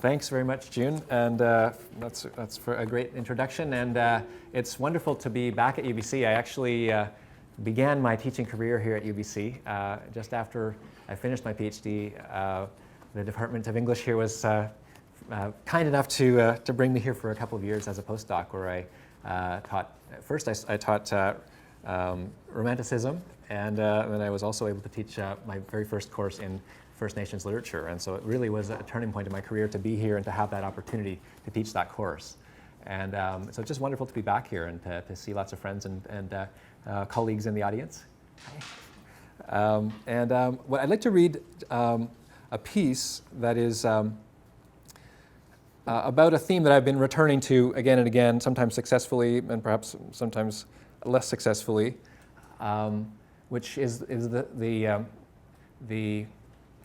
Thanks very much, June, and that's for a great introduction. And it's wonderful to be back at UBC. I actually began my teaching career here at UBC just after I finished my PhD. The Department of English here was kind enough to bring me here for a couple of years as a postdoc, where I taught. First, I taught Romanticism, and then I was also able to teach my very first course in First Nations literature, and so it really was a turning point in my career to be here and to have that opportunity to teach that course. And so it's just wonderful to be back here and to see lots of friends and colleagues in the audience. What I'd like to read a piece that is about a theme that I've been returning to again and again, sometimes successfully and perhaps sometimes less successfully, which is the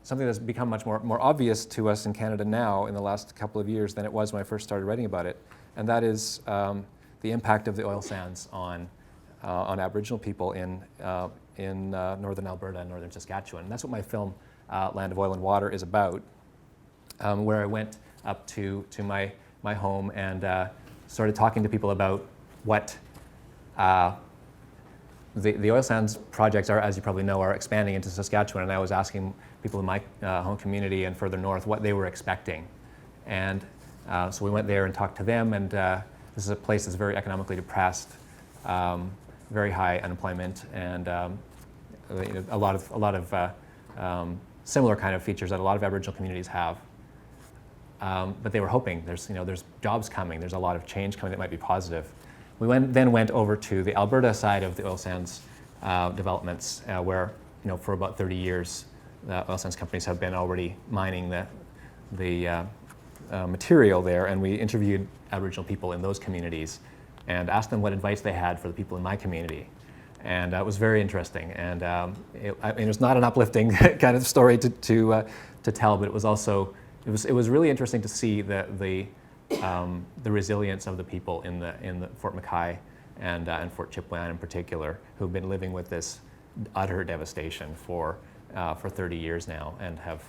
something that's become much more obvious to us in Canada now in the last couple of years than it was when I first started writing about it, and that is the impact of the oil sands on Aboriginal people in northern Alberta and northern Saskatchewan. And that's what my film Land of Oil and Water is about, where I went up to my home and started talking to people about what the oil sands projects are, as you probably know, are expanding into Saskatchewan, and I was asking people in my home community and further north what they were expecting. And so we went there and talked to them, and this is a place that's very economically depressed, very high unemployment, and a lot of similar kind of features that a lot of Aboriginal communities have. But they were hoping there's jobs coming, there's a lot of change coming that might be positive. We then went over to the Alberta side of the oil sands developments, where for about 30 years the oil sands companies have been already mining the material there, and we interviewed Aboriginal people in those communities and asked them what advice they had for the people in my community. And it was very interesting, and it was not an uplifting kind of story to tell, but it was also it was really interesting to see the resilience of the people in the Fort McKay and Fort Chipewyan in particular, who've been living with this utter devastation for 30 years now, and have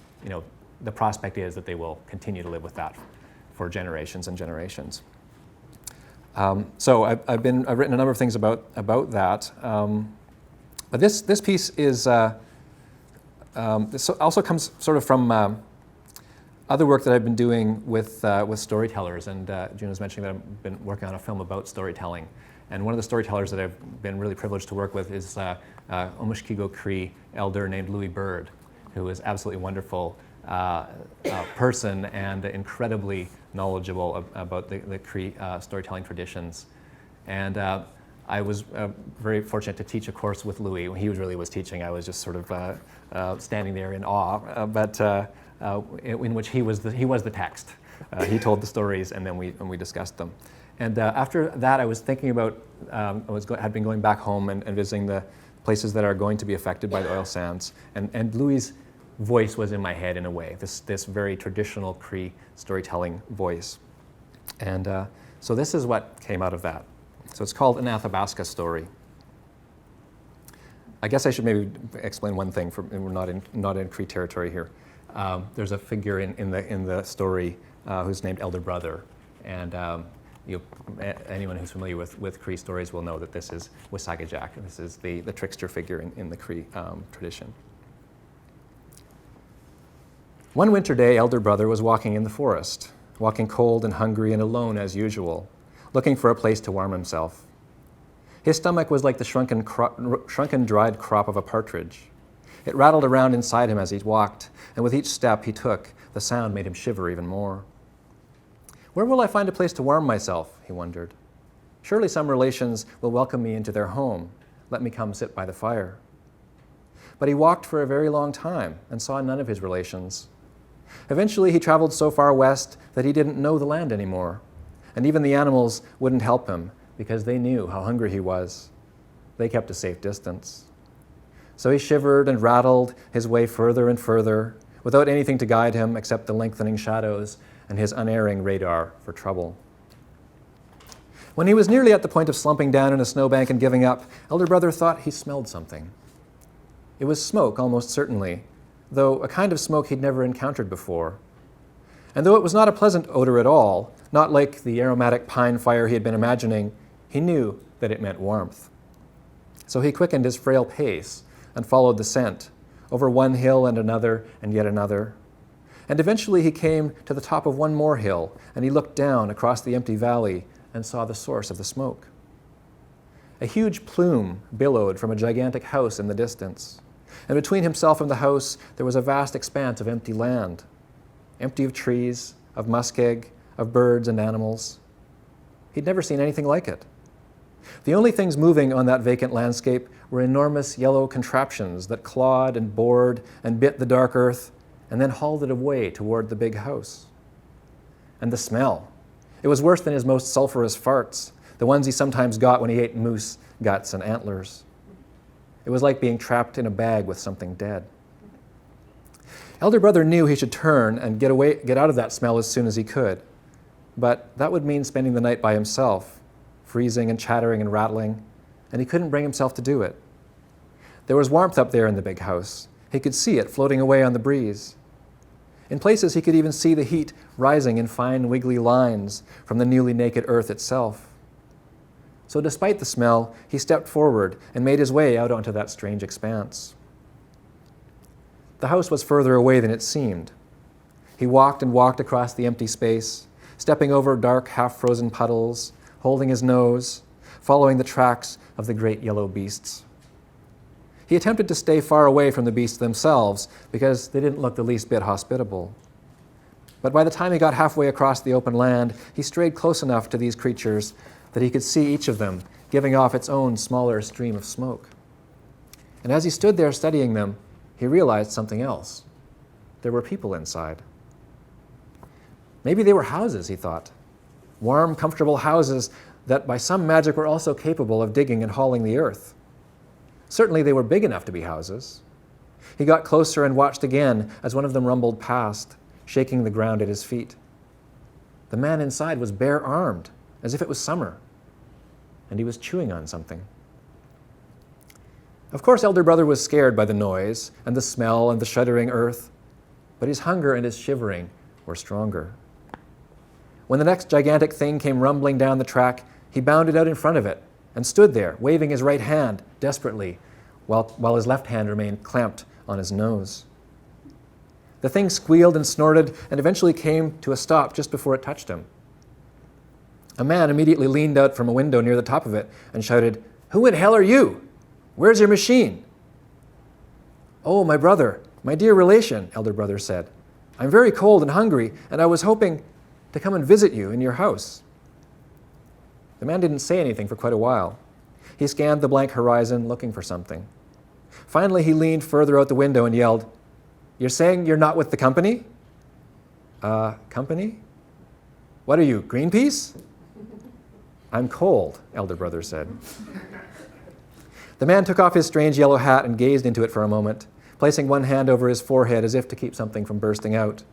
the prospect is that they will continue to live with that for generations and generations. So I've written a number of things about that, but this piece is this also comes sort of from other work that I've been doing with storytellers, and June was mentioning that I've been working on a film about storytelling. And one of the storytellers that I've been really privileged to work with is Omushkigo Cree elder named Louis Bird, who is absolutely wonderful person and incredibly knowledgeable about the Cree storytelling traditions. And I was very fortunate to teach a course with Louis. When he really was teaching, I was just sort of standing there in awe, in which he was the text. He told the stories, and then we discussed them. And after that, I was thinking about, had been going back home and visiting the places that are going to be affected by the oil sands. And Louis' voice was in my head in a way, this very traditional Cree storytelling voice. And so this is what came out of that. So it's called An Athabasca Story. I guess I should maybe explain one thing, we're not in Cree territory here. There's a figure in the story who's named Elder Brother, and anyone who's familiar with Cree stories will know that this is Wisagajak. This is the trickster figure in the Cree tradition. One winter day, Elder Brother was walking in the forest, walking cold and hungry and alone as usual, looking for a place to warm himself. His stomach was like the shrunken dried crop of a partridge. It rattled around inside him as he walked, and with each step he took, the sound made him shiver even more. Where will I find a place to warm myself? He wondered. Surely some relations will welcome me into their home, let me come sit by the fire. But he walked for a very long time and saw none of his relations. Eventually he traveled so far west that he didn't know the land anymore, and even the animals wouldn't help him because they knew how hungry he was. They kept a safe distance. So he shivered and rattled his way further and further, without anything to guide him except the lengthening shadows and his unerring radar for trouble. When he was nearly at the point of slumping down in a snowbank and giving up, Elder Brother thought he smelled something. It was smoke, almost certainly, though a kind of smoke he'd never encountered before. And though it was not a pleasant odor at all, not like the aromatic pine fire he had been imagining, he knew that it meant warmth. So he quickened his frail pace and followed the scent, over one hill and another and yet another. And eventually he came to the top of one more hill, and he looked down across the empty valley and saw the source of the smoke. A huge plume billowed from a gigantic house in the distance, and between himself and the house there was a vast expanse of empty land, empty of trees, of muskeg, of birds and animals. He'd never seen anything like it. The only things moving on that vacant landscape were enormous yellow contraptions that clawed and bored and bit the dark earth and then hauled it away toward the big house. And the smell. It was worse than his most sulfurous farts, the ones he sometimes got when he ate moose guts and antlers. It was like being trapped in a bag with something dead. Elder Brother knew he should turn and get out of that smell as soon as he could, but that would mean spending the night by himself, freezing and chattering and rattling, and he couldn't bring himself to do it. There was warmth up there in the big house. He could see it floating away on the breeze. In places, he could even see the heat rising in fine, wiggly lines from the newly naked earth itself. So despite the smell, he stepped forward and made his way out onto that strange expanse. The house was further away than it seemed. He walked and walked across the empty space, stepping over dark, half-frozen puddles, holding his nose, following the tracks of the great yellow beasts. He attempted to stay far away from the beasts themselves because they didn't look the least bit hospitable. But by the time he got halfway across the open land, he strayed close enough to these creatures that he could see each of them giving off its own smaller stream of smoke. And as he stood there studying them, he realized something else. There were people inside. Maybe they were houses, he thought. Warm, comfortable houses that by some magic were also capable of digging and hauling the earth. Certainly they were big enough to be houses. He got closer and watched again as one of them rumbled past, shaking the ground at his feet. The man inside was bare-armed, as if it was summer, and he was chewing on something. Of course, Elder Brother was scared by the noise and the smell and the shuddering earth, but his hunger and his shivering were stronger. When the next gigantic thing came rumbling down the track, he bounded out in front of it and stood there, waving his right hand desperately, while his left hand remained clamped on his nose. The thing squealed and snorted and eventually came to a stop just before it touched him. A man immediately leaned out from a window near the top of it and shouted, "Who in hell are you? Where's your machine?" "Oh, my brother, my dear relation," Elder Brother said. "I'm very cold and hungry, and I was hoping to come and visit you in your house." The man didn't say anything for quite a while. He scanned the blank horizon, looking for something. Finally, he leaned further out the window and yelled, "You're saying you're not with the company?" Company? What are you, Greenpeace?" "I'm cold," Elder Brother said. The man took off his strange yellow hat and gazed into it for a moment, placing one hand over his forehead as if to keep something from bursting out.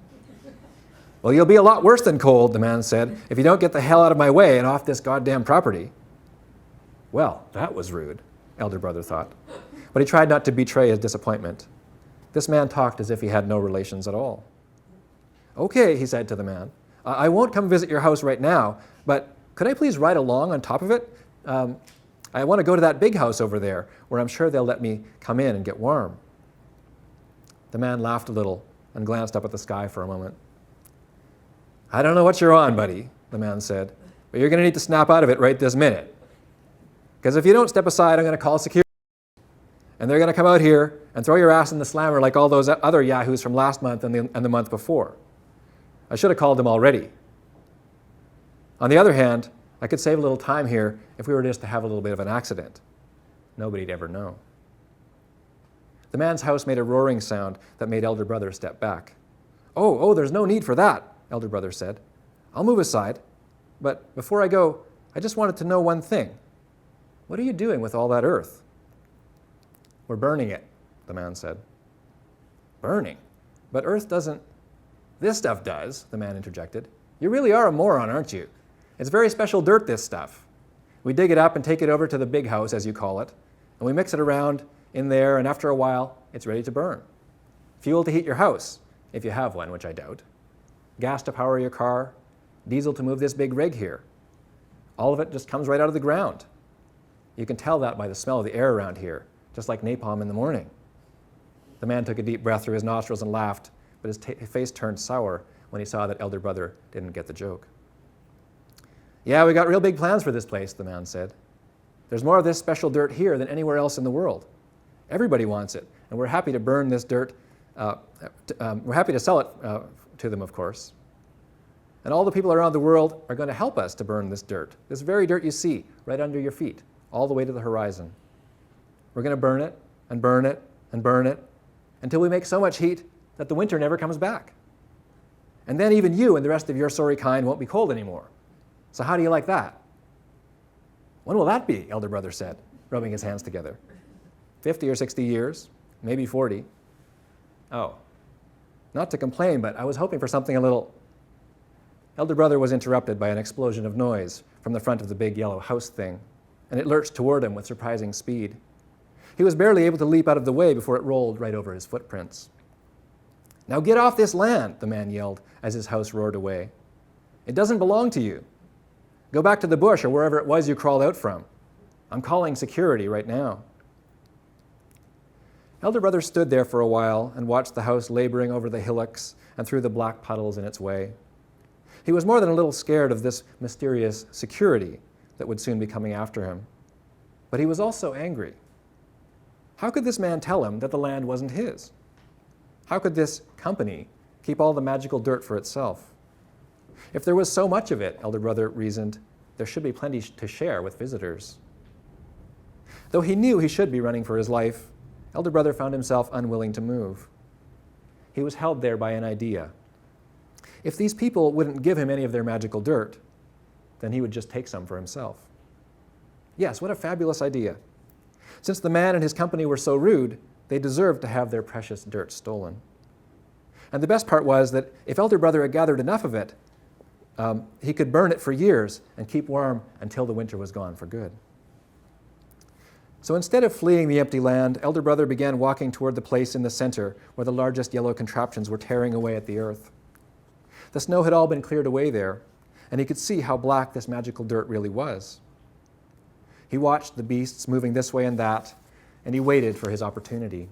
"Well, you'll be a lot worse than cold," the man said, "if you don't get the hell out of my way and off this goddamn property." Well, that was rude, Elder Brother thought, but he tried not to betray his disappointment. This man talked as if he had no relations at all. "Okay," he said to the man, I won't come visit your house right now, but could I please ride along on top of it? I want to go to that big house over there, where I'm sure they'll let me come in and get warm." The man laughed a little and glanced up at the sky for a moment. "I don't know what you're on, buddy," the man said, "but you're going to need to snap out of it right this minute. Because if you don't step aside, I'm going to call security. And they're going to come out here and throw your ass in the slammer like all those other yahoos from last month and the month before. I should have called them already. On the other hand, I could save a little time here if we were just to have a little bit of an accident. Nobody'd ever know." The man's house made a roaring sound that made Elder Brother step back. Oh, there's no need for that," Elder Brother said. "I'll move aside. But before I go, I just wanted to know one thing. What are you doing with all that earth?" "We're burning it," the man said. "Burning? But earth doesn't—" "This stuff does," the man interjected. "You really are a moron, aren't you? It's very special dirt, this stuff. We dig it up and take it over to the big house, as you call it, and we mix it around in there, and after a while, it's ready to burn. Fuel to heat your house, if you have one, which I doubt. gas to power your car, diesel to move this big rig here. All of it just comes right out of the ground. You can tell that by the smell of the air around here, just like napalm in the morning. The man took a deep breath through his nostrils and laughed, but his face turned sour when he saw that elder brother didn't get the joke. Yeah, we got real big plans for this place, the man said. There's more of this special dirt here than anywhere else in the world. Everybody wants it, and we're happy to burn this dirt. We're happy to sell it to them, of course. And all the people around the world are going to help us to burn this dirt, this very dirt you see right under your feet, all the way to the horizon. We're going to burn it and burn it and burn it until we make so much heat that the winter never comes back. And then even you and the rest of your sorry kind won't be cold anymore. So how do you like that? When will that be? Elder brother said, rubbing his hands together. 50 or 60 years, maybe 40. Oh, not to complain, but I was hoping for something a little... Elder brother was interrupted by an explosion of noise from the front of the big yellow house thing, and it lurched toward him with surprising speed. He was barely able to leap out of the way before it rolled right over his footprints. Now get off this land, the man yelled as his house roared away. It doesn't belong to you. Go back to the bush or wherever it was you crawled out from. I'm calling security right now. Elder brother stood there for a while and watched the house laboring over the hillocks and through the black puddles in its way. He was more than a little scared of this mysterious security that would soon be coming after him. But he was also angry. How could this man tell him that the land wasn't his? How could this company keep all the magical dirt for itself? If there was so much of it, elder brother reasoned, there should be plenty to share with visitors. Though he knew he should be running for his life, elder brother found himself unwilling to move. He was held there by an idea. If these people wouldn't give him any of their magical dirt, then he would just take some for himself. Yes, what a fabulous idea. Since the man and his company were so rude, they deserved to have their precious dirt stolen. And the best part was that if elder brother had gathered enough of it, he could burn it for years and keep warm until the winter was gone for good. So instead of fleeing the empty land, elder brother began walking toward the place in the center where the largest yellow contraptions were tearing away at the earth. The snow had all been cleared away there, and he could see how black this magical dirt really was. He watched the beasts moving this way and that, and he waited for his opportunity.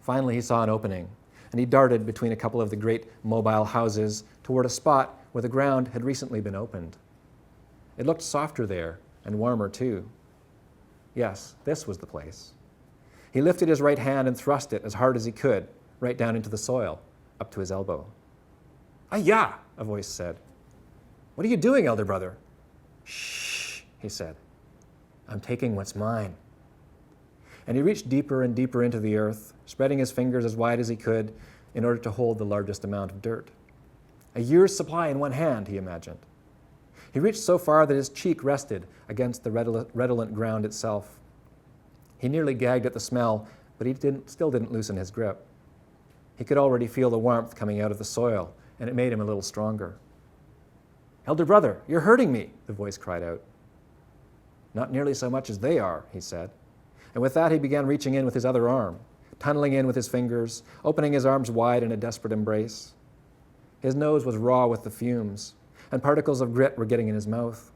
Finally, he saw an opening, and he darted between a couple of the great mobile houses toward a spot where the ground had recently been opened. It looked softer there, and warmer too. Yes, this was the place. He lifted his right hand and thrust it as hard as he could, right down into the soil, up to his elbow. "Ayah!" a voice said. "What are you doing, elder brother?" "Shh," he said. "I'm taking what's mine." And he reached deeper and deeper into the earth, spreading his fingers as wide as he could in order to hold the largest amount of dirt. A year's supply in one hand, he imagined. He reached so far that his cheek rested against the redolent ground itself. He nearly gagged at the smell, but he still didn't loosen his grip. He could already feel the warmth coming out of the soil, and it made him a little stronger. "Elder brother, you're hurting me," the voice cried out. "Not nearly so much as they are," he said. And with that, he began reaching in with his other arm, tunneling in with his fingers, opening his arms wide in a desperate embrace. His nose was raw with the fumes, and particles of grit were getting in his mouth.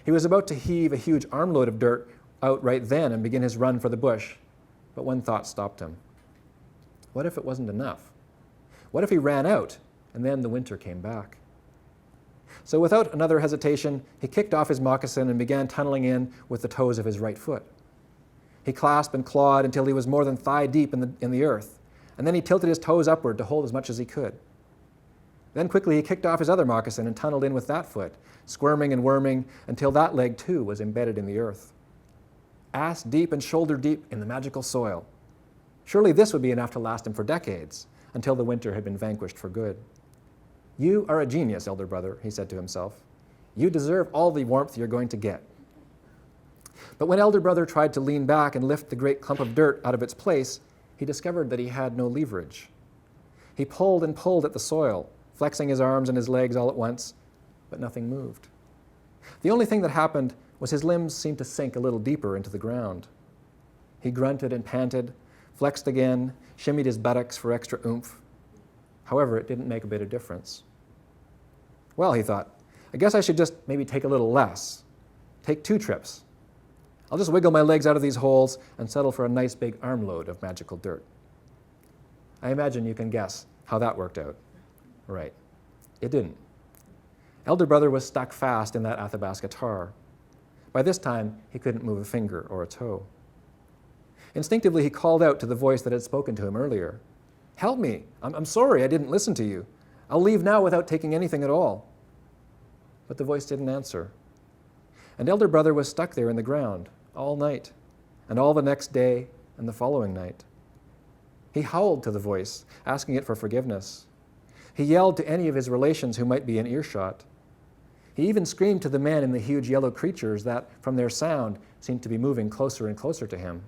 He was about to heave a huge armload of dirt out right then and begin his run for the bush, but one thought stopped him. What if it wasn't enough? What if he ran out, and then the winter came back? So without another hesitation, he kicked off his moccasin and began tunneling in with the toes of his right foot. He clasped and clawed until he was more than thigh deep in the earth, and then he tilted his toes upward to hold as much as he could. Then quickly he kicked off his other moccasin and tunneled in with that foot, squirming and worming until that leg too was embedded in the earth. Ass deep and shoulder deep in the magical soil. Surely this would be enough to last him for decades, until the winter had been vanquished for good. "You are a genius, elder brother," he said to himself. "You deserve all the warmth you're going to get." But when elder brother tried to lean back and lift the great clump of dirt out of its place, he discovered that he had no leverage. He pulled and pulled at the soil, flexing his arms and his legs all at once, but nothing moved. The only thing that happened was his limbs seemed to sink a little deeper into the ground. He grunted and panted, flexed again, shimmied his buttocks for extra oomph. However, it didn't make a bit of difference. Well, he thought, I guess I should just maybe take a little less. Take 2 trips. I'll just wiggle my legs out of these holes and settle for a nice big armload of magical dirt. I imagine you can guess how that worked out. Right. It didn't. Elder brother was stuck fast in that Athabasca tar. By this time, he couldn't move a finger or a toe. Instinctively, he called out to the voice that had spoken to him earlier. Help me. I'm sorry I didn't listen to you. I'll leave now without taking anything at all. But the voice didn't answer. And elder brother was stuck there in the ground all night, and all the next day and the following night. He howled to the voice, asking it for forgiveness. He yelled to any of his relations who might be in earshot. He even screamed to the men in the huge yellow creatures that, from their sound, seemed to be moving closer and closer to him.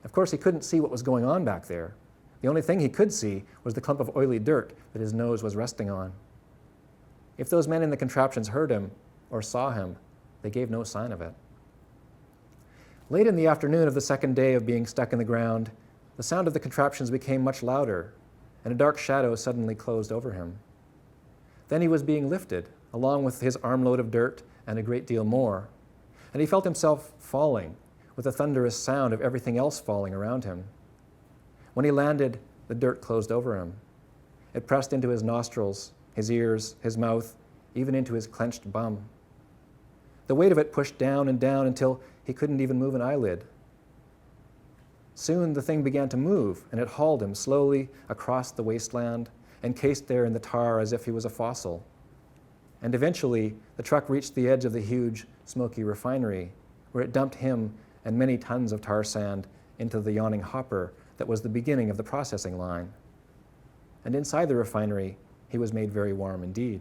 Of course, he couldn't see what was going on back there. The only thing he could see was the clump of oily dirt that his nose was resting on. If those men in the contraptions heard him or saw him, they gave no sign of it. Late in the afternoon of the second day of being stuck in the ground, the sound of the contraptions became much louder, and a dark shadow suddenly closed over him. Then he was being lifted, along with his armload of dirt and a great deal more, and he felt himself falling, with the thunderous sound of everything else falling around him. When he landed, the dirt closed over him. It pressed into his nostrils, his ears, his mouth, even into his clenched bum. The weight of it pushed down and down until he couldn't even move an eyelid. Soon the thing began to move, and it hauled him slowly across the wasteland, encased there in the tar as if he was a fossil. And eventually, the truck reached the edge of the huge, smoky refinery, where it dumped him and many tons of tar sand into the yawning hopper that was the beginning of the processing line. And inside the refinery, he was made very warm indeed.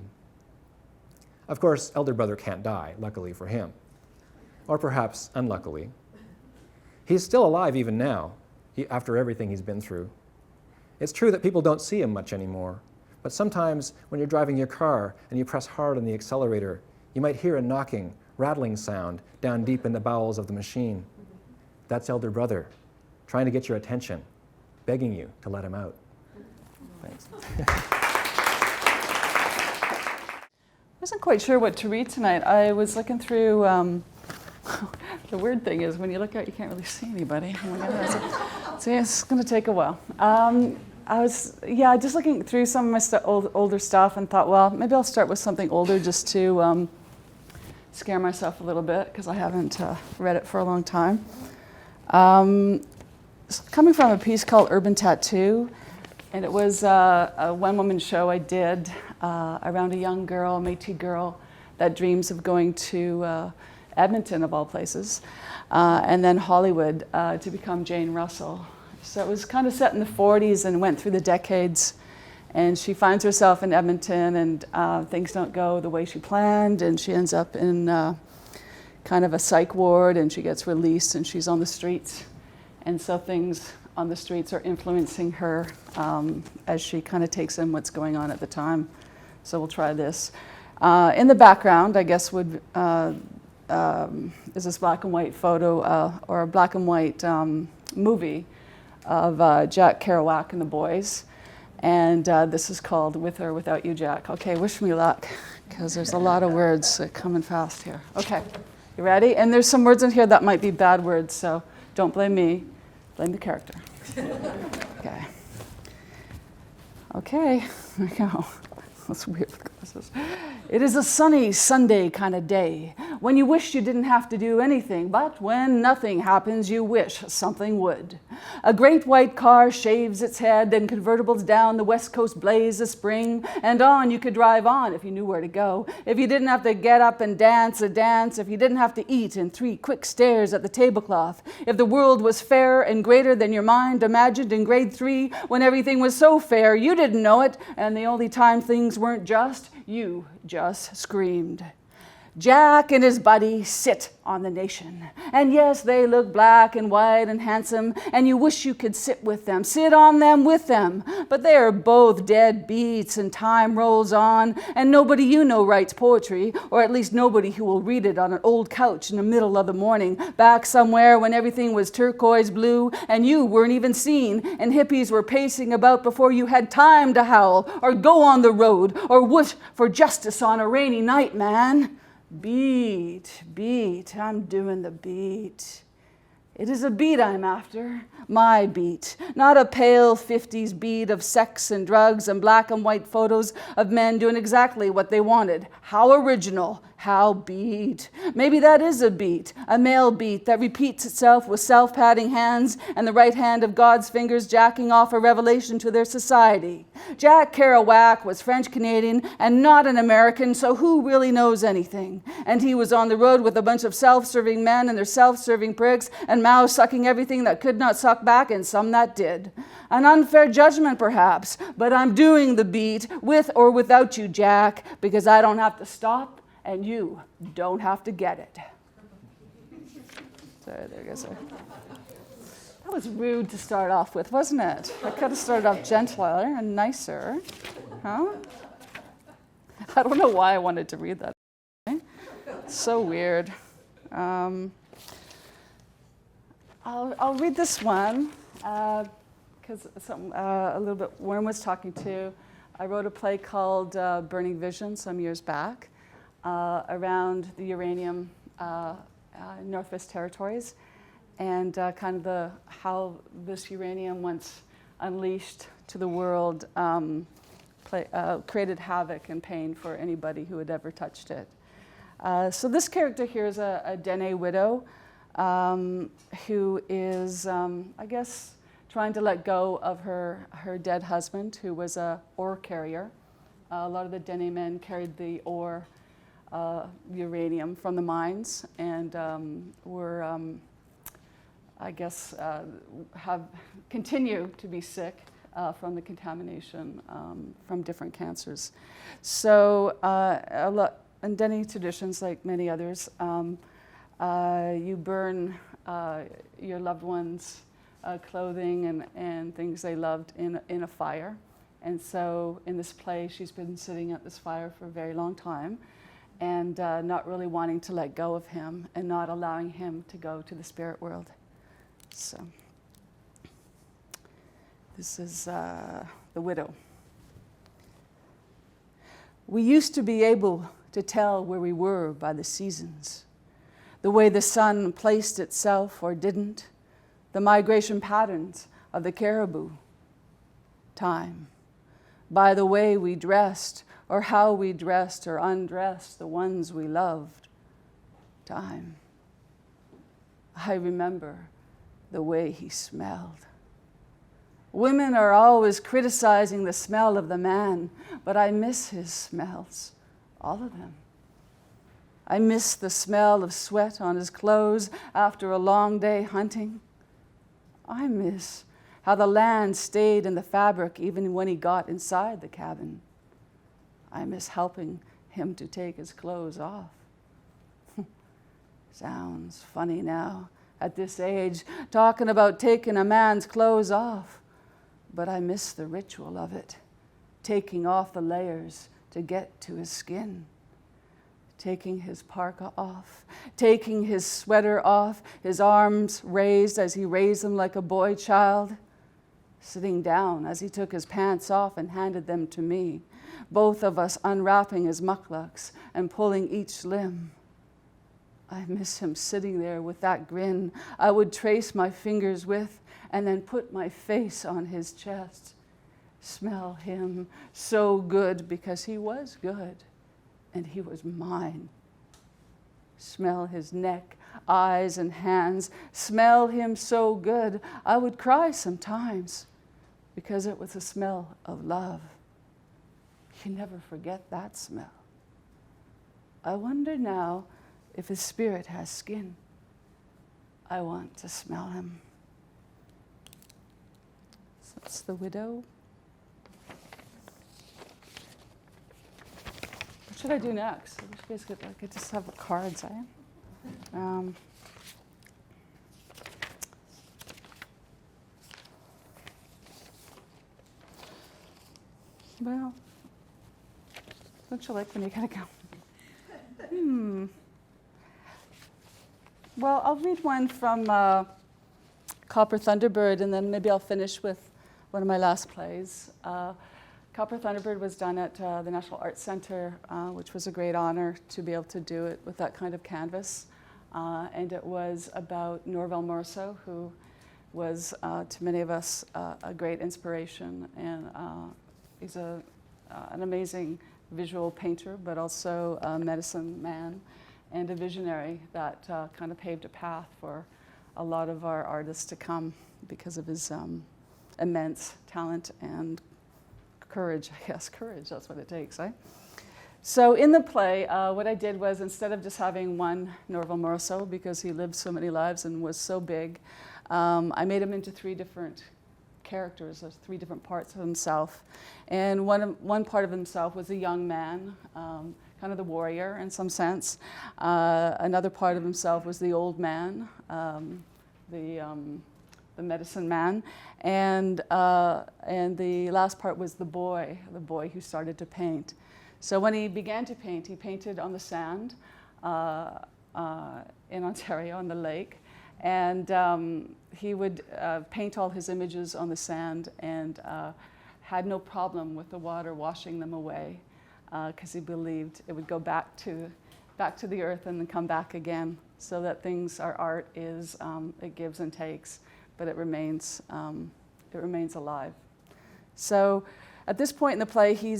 Of course, elder brother can't die, luckily for him. Or perhaps unluckily. He's still alive even now, after everything he's been through. It's true that people don't see him much anymore, but sometimes when you're driving your car and you press hard on the accelerator, you might hear a knocking, rattling sound down deep in the bowels of the machine. That's elder brother, trying to get your attention, begging you to let him out. Thanks. I wasn't quite sure what to read tonight. I was looking through, the weird thing is when you look out, you can't really see anybody. Oh my goodness. So yeah, it's going to take a while. I was, just looking through some of my older stuff and thought, well, maybe I'll start with something older just to scare myself a little bit because I haven't read it for a long time. It's coming from a piece called Urban Tattoo, and it was a one-woman show I did around a young girl, a Métis girl, that dreams of going to Edmonton, of all places, and then Hollywood to become Jane Russell. So it was kind of set in the 40s and went through the decades, and she finds herself in Edmonton, and things don't go the way she planned, and she ends up in kind of a psych ward, and she gets released, and she's on the streets. And so things on the streets are influencing her as she kind of takes in what's going on at the time. So we'll try this. In the background, I guess, is this black and white photo or a black and white movie of Jack Kerouac and the boys. And this is called With or Without You, Jack. Okay, wish me luck, because there's a lot of words coming fast here. Okay, you ready? And there's some words in here that might be bad words, so don't blame me, blame the character. Okay. Okay, here we go. That's weird. It is a sunny Sunday kind of day when you wish you didn't have to do anything, but when nothing happens, you wish something would. A great white car shaves its head, and convertibles down the West Coast blaze a spring, and on you could drive on if you knew where to go, if you didn't have to get up and dance a dance, if you didn't have to eat in 3 quick stares at the tablecloth, if the world was fairer and greater than your mind imagined in grade 3, when everything was so fair you didn't know it, and the only time things weren't just, you just screamed. Jack and his buddy sit on the nation. And yes, they look black and white and handsome, and you wish you could sit with them, sit on them with them. But they are both dead beats, and time rolls on, and nobody you know writes poetry, or at least nobody who will read it on an old couch in the middle of the morning, back somewhere when everything was turquoise blue, and you weren't even seen, and hippies were pacing about before you had time to howl, or go on the road, or wish for justice on a rainy night, man. Beat, beat, I'm doing the beat. It is a beat I'm after, my beat, not a pale 50s beat of sex and drugs and black and white photos of men doing exactly what they wanted. How original, how beat. Maybe that is a beat, a male beat that repeats itself with self-patting hands and the right hand of God's fingers jacking off a revelation to their society. Jack Kerouac was French-Canadian and not an American, so who really knows anything? And he was on the road with a bunch of self-serving men and their self-serving pricks and mouths sucking everything that could not suck back and some that did. An unfair judgment, perhaps, but I'm doing the beat with or without you, Jack, because I don't have to stop and you don't have to get it. Sorry, there goes. That was rude to start off with, wasn't it? I could have started off gentler and nicer. Huh? I don't know why I wanted to read that. So weird. I'll read this one because a little bit Warren was talking to. I wrote a play called Burning Vision some years back around the uranium Northwest Territories and kind of how this uranium, once unleashed to the world, created havoc and pain for anybody who had ever touched it. So this character here is a Dene widow who is, I guess, trying to let go of her dead husband, who was a ore carrier. A lot of the Dene men carried the ore, uranium from the mines, and were, I guess, continue to be sick from the contamination from different cancers. So in Dene traditions, like many others, you burn your loved ones' clothing and things they loved in a fire. And so in this play, she's been sitting at this fire for a very long time and not really wanting to let go of him and not allowing him to go to the spirit world. So this is the widow. We used to be able to tell where we were by the seasons, the way the sun placed itself or didn't, the migration patterns of the caribou, time, by the way we dressed or how we dressed or undressed the ones we loved, time. I remember the way he smelled. Women are always criticizing the smell of the man, but I miss his smells, all of them. I miss the smell of sweat on his clothes after a long day hunting. I miss how the land stayed in the fabric even when he got inside the cabin. I miss helping him to take his clothes off. Sounds funny now, at this age, talking about taking a man's clothes off. But I miss the ritual of it, taking off the layers to get to his skin. Taking his parka off, taking his sweater off, his arms raised as he raised them like a boy child, sitting down as he took his pants off and handed them to me, both of us unwrapping his mucklucks and pulling each limb. I miss him sitting there with that grin I would trace my fingers with and then put my face on his chest. Smell him so good because he was good. And he was mine. Smell his neck, eyes, and hands. Smell him so good, I would cry sometimes because it was the smell of love. You never forget that smell. I wonder now if his spirit has skin. I want to smell him. So that's the widow. should I do next? I wish you guys could just have the cards, eh? Well, don't you like when you gotta go? Well, I'll read one from Copper Thunderbird, and then maybe I'll finish with one of my last plays. Copper Thunderbird was done at the National Arts Centre, which was a great honor to be able to do it with that kind of canvas. And it was about Norval Morceau, who was, to many of us, a great inspiration. And he's an amazing visual painter, but also a medicine man and a visionary that kind of paved a path for a lot of our artists to come because of his immense talent and courage. Yes, courage, that's what it takes, eh? So in the play, what I did was, instead of just having one Norval Morceau, because he lived so many lives and was so big, I made him into three different characters. There's three different parts of himself. And one part of himself was a young man, kind of the warrior in some sense. Another part of himself was the old man, the medicine man, and the last part was the boy who started to paint. So when he began to paint, he painted on the sand in Ontario on the lake, and he would paint all his images on the sand and had no problem with the water washing them away, because he believed it would go back to the earth and then come back again. So that our art is, it gives and takes, but it remains alive. So at this point in the play, he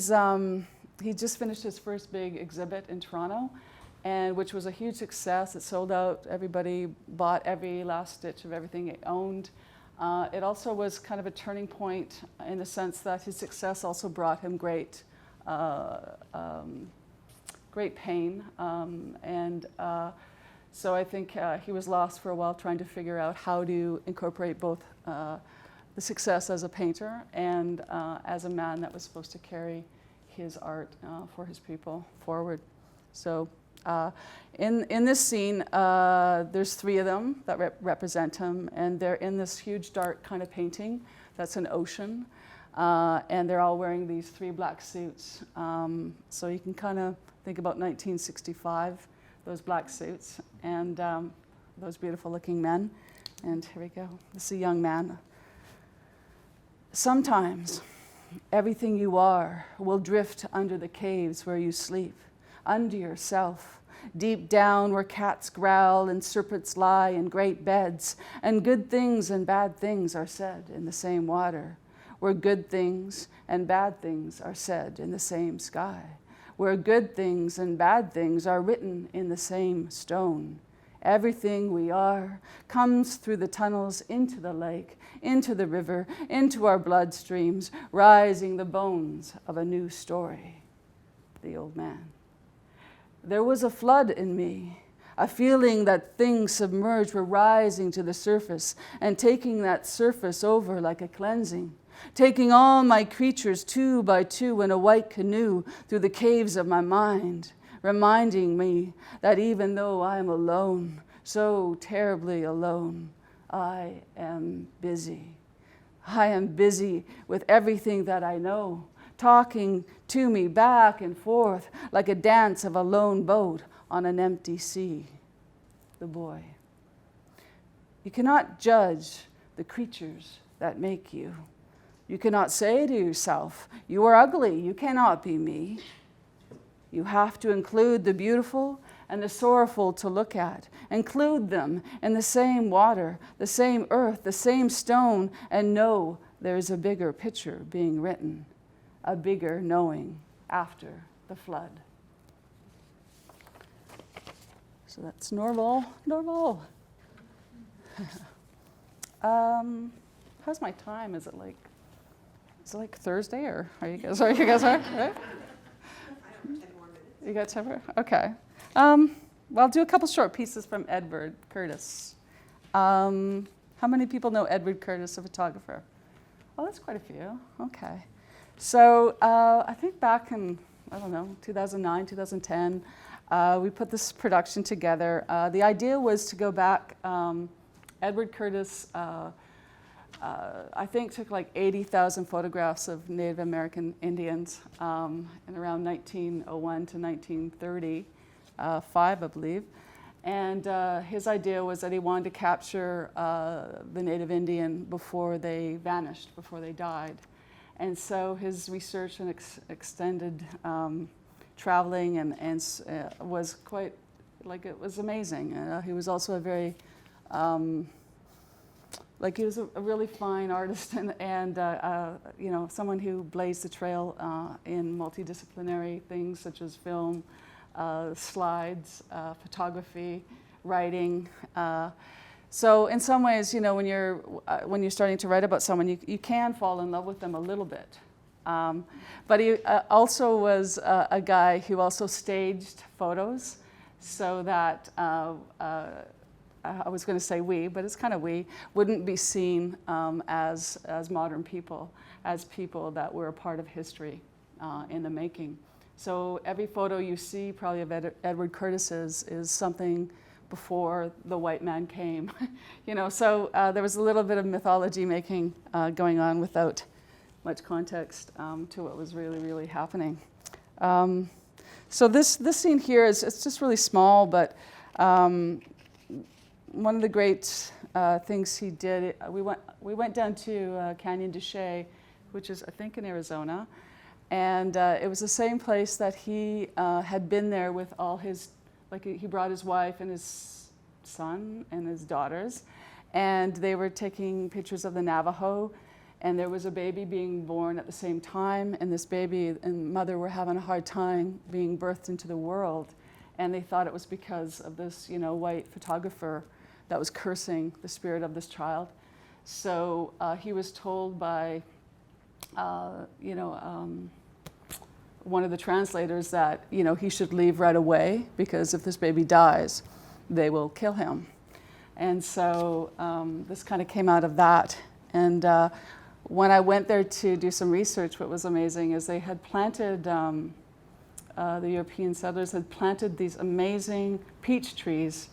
just finished his first big exhibit in Toronto, and which was a huge success. It sold out. Everybody bought every last stitch of everything it owned. It also was kind of a turning point in the sense that his success also brought him great pain, and so I think he was lost for a while trying to figure out how to incorporate both the success as a painter and as a man that was supposed to carry his art for his people forward. So in this scene, there's three of them that represent him, and they're in this huge dark kind of painting that's an ocean, and they're all wearing these three black suits. So you can kind of think about 1965, those black suits, and those beautiful looking men. And here we go. This is a young man. Sometimes everything you are will drift under the caves where you sleep, under yourself, deep down where cats growl and serpents lie in great beds, and good things and bad things are said in the same water, where good things and bad things are said in the same sky, where good things and bad things are written in the same stone. Everything we are comes through the tunnels into the lake, into the river, into our bloodstreams, rising the bones of a new story. The old man. There was a flood in me, a feeling that things submerged were rising to the surface and taking that surface over like a cleansing, taking all my creatures two by two in a white canoe through the caves of my mind, reminding me that even though I am alone, so terribly alone, I am busy. I am busy with everything that I know, talking to me back and forth like a dance of a lone boat on an empty sea. The boy. You cannot judge the creatures that make you. You cannot say to yourself, you are ugly, you cannot be me. You have to include the beautiful and the sorrowful to look at. Include them in the same water, the same earth, the same stone, and know there is a bigger picture being written, a bigger knowing after the flood. So that's Norval. How's my time? Is it like Thursday, or are you guys right? Right? You got 10 more? Okay. Well, I'll do a couple short pieces from Edward Curtis. How many people know Edward Curtis, a photographer? Oh, that's quite a few. Okay. So I think back in I don't know, 2009, 2010. We put this production together. The idea was to go back. Edward Curtis, I think, took like 80,000 photographs of Native American Indians in around 1901 to 1935, I believe. And his idea was that he wanted to capture the Native Indian before they vanished, before they died. And so his research and extended traveling and was quite, like, it was amazing. He was also a very, he was a really fine artist and you know, someone who blazed the trail in multidisciplinary things such as film, slides, photography, writing. So in some ways, you know, when you're starting to write about someone, you can fall in love with them a little bit. But he also was a guy who also staged photos so that I was going to say we, but it's kind of we, wouldn't be seen as modern people, as people that were a part of history in the making. So every photo you see probably of Edward Curtis's is something before the white man came. You know, so there was a little bit of mythology making going on without much context to what was really, really happening. So this scene here it's just really small, but one of the great things he did, we went down to Canyon de Chelly, which is, I think, in Arizona. And it was the same place that he had been there with all his, like, he brought his wife and his son and his daughters, and they were taking pictures of the Navajo, and there was a baby being born at the same time, and this baby and mother were having a hard time being birthed into the world, and they thought it was because of this, you know, white photographer that was cursing the spirit of this child. So he was told by, you know, one of the translators that, you know, he should leave right away because if this baby dies, they will kill him. And so this kind of came out of that. And when I went there to do some research, what was amazing is they had planted, the European settlers had planted these amazing peach trees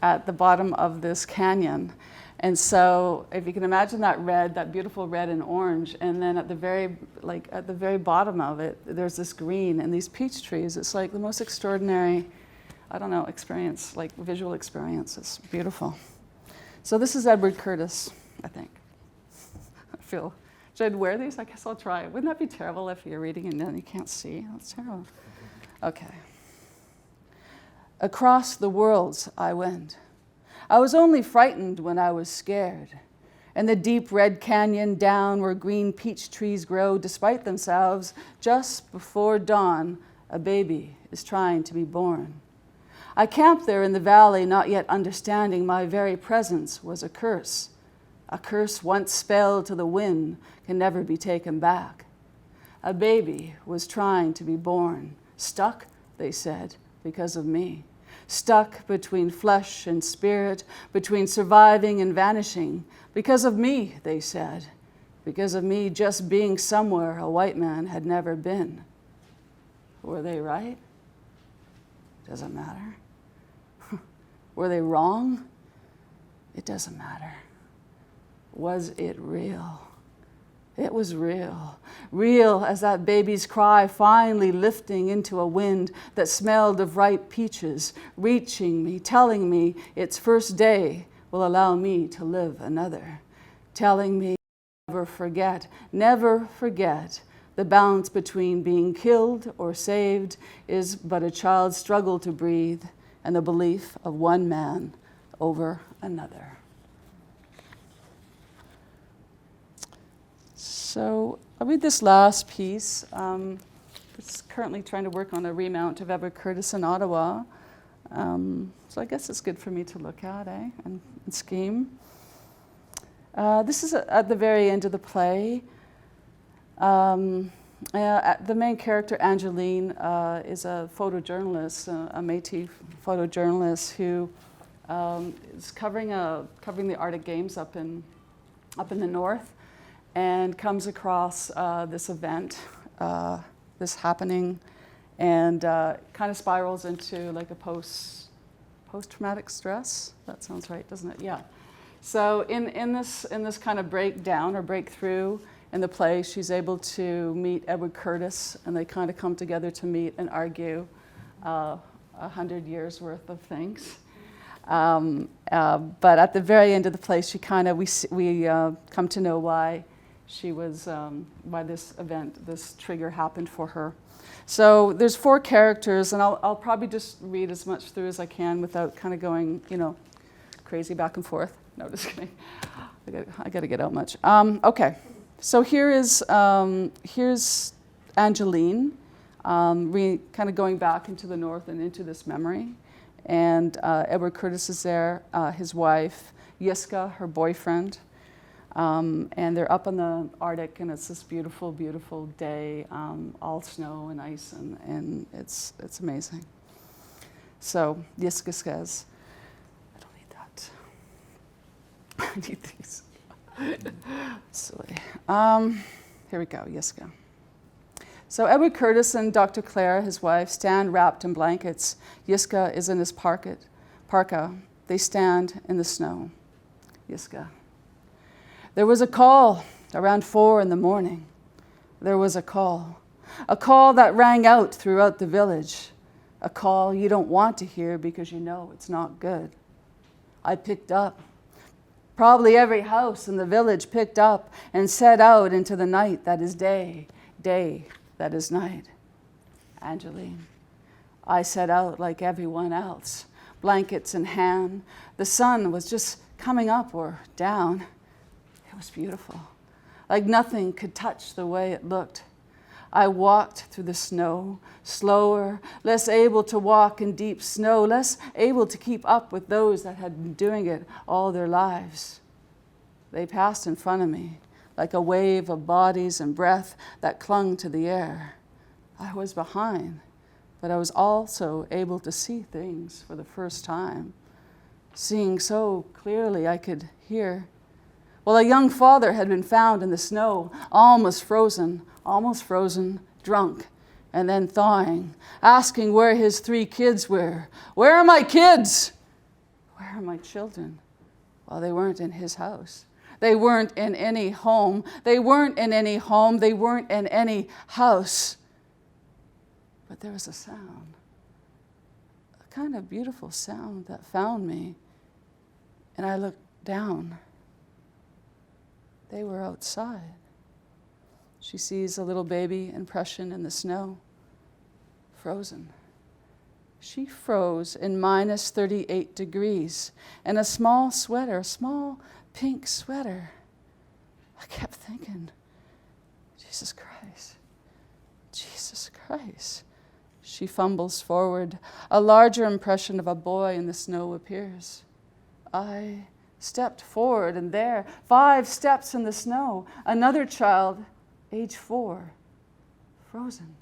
at the bottom of this canyon. And so if you can imagine that red, that beautiful red and orange, and then at the very bottom of it, there's this green and these peach trees. It's like the most extraordinary, I don't know, experience, like visual experience. It's beautiful. So this is Edward Curtis, I think. I feel, should I wear these? I guess I'll try. Wouldn't that be terrible if you're reading and then you can't see? That's terrible. Okay. Across the worlds I went. I was only frightened when I was scared. And the deep red canyon down where green peach trees grow despite themselves, just before dawn, a baby is trying to be born. I camped there in the valley, not yet understanding my very presence was a curse. A curse once spelled to the wind can never be taken back. A baby was trying to be born, stuck, they said, because of me. Stuck between flesh and spirit, between surviving and vanishing. Because of me, they said. Because of me just being somewhere a white man had never been. Were they right? Doesn't matter. Were they wrong? It doesn't matter. Was it real? It was real. Real as that baby's cry finally lifting into a wind that smelled of ripe peaches, reaching me, telling me its first day will allow me to live another. Telling me never forget the balance between being killed or saved is but a child's struggle to breathe and the belief of one man over another. So I'll read this last piece. It's currently trying to work on a remount of Edward Curtis in Ottawa. So I guess it's good for me to look at, and scheme. This is at the very end of the play. The main character, Angeline, is a photojournalist, a Métis photojournalist who is covering the Arctic Games up in the north, and comes across this event, this happening and kind of spirals into like a post-traumatic stress. That sounds right, doesn't it? Yeah. So in this kind of breakdown or breakthrough in the play, she's able to meet Edward Curtis, and they kind of come together to meet and argue 100 years worth of things. But at the very end of the play, we come to know why she was, why this event, this trigger happened for her. So there's 4 characters, and I'll probably just read as much through as I can without kind of going, crazy back and forth. No, just kidding. I got to get out much. Okay, so here's Angeline, kind of going back into the north and into this memory. And Edward Curtis is there, his wife, Yiska, her boyfriend. And they're up in the Arctic, and it's this beautiful, beautiful day, all snow and ice, and it's amazing. So Yiska says, I don't need that. I need these. Silly. Here we go, Yiska. So Edward Curtis and Dr. Claire, his wife, stand wrapped in blankets. Yiska is in his parka. They stand in the snow. Yiska. There was a call around 4 a.m. There was a call that rang out throughout the village, a call you don't want to hear because you know it's not good. I picked up. Probably every house in the village picked up and set out into the night that is day, day that is night. Angeline. I set out like everyone else, blankets in hand. The sun was just coming up or down. It was beautiful, like nothing could touch the way it looked. I walked through the snow, slower, less able to walk in deep snow, less able to keep up with those that had been doing it all their lives. They passed in front of me, like a wave of bodies and breath that clung to the air. I was behind, but I was also able to see things for the first time. Seeing so clearly I could hear. Well, a young father had been found in the snow, almost frozen, drunk, and then thawing, asking where his 3 kids were. Where are my kids? Where are my children? Well, they weren't in his house. They weren't in any home. They weren't in any home. They weren't in any house. But there was a sound, a kind of beautiful sound that found me. And I looked down. They were outside. She sees a little baby impression in the snow, frozen. She froze in minus 38 degrees in a small sweater, a small pink sweater. I kept thinking, Jesus Christ, Jesus Christ. She fumbles forward. A larger impression of a boy in the snow appears. I stepped forward, and there, 5 steps in the snow, another child, age 4, frozen.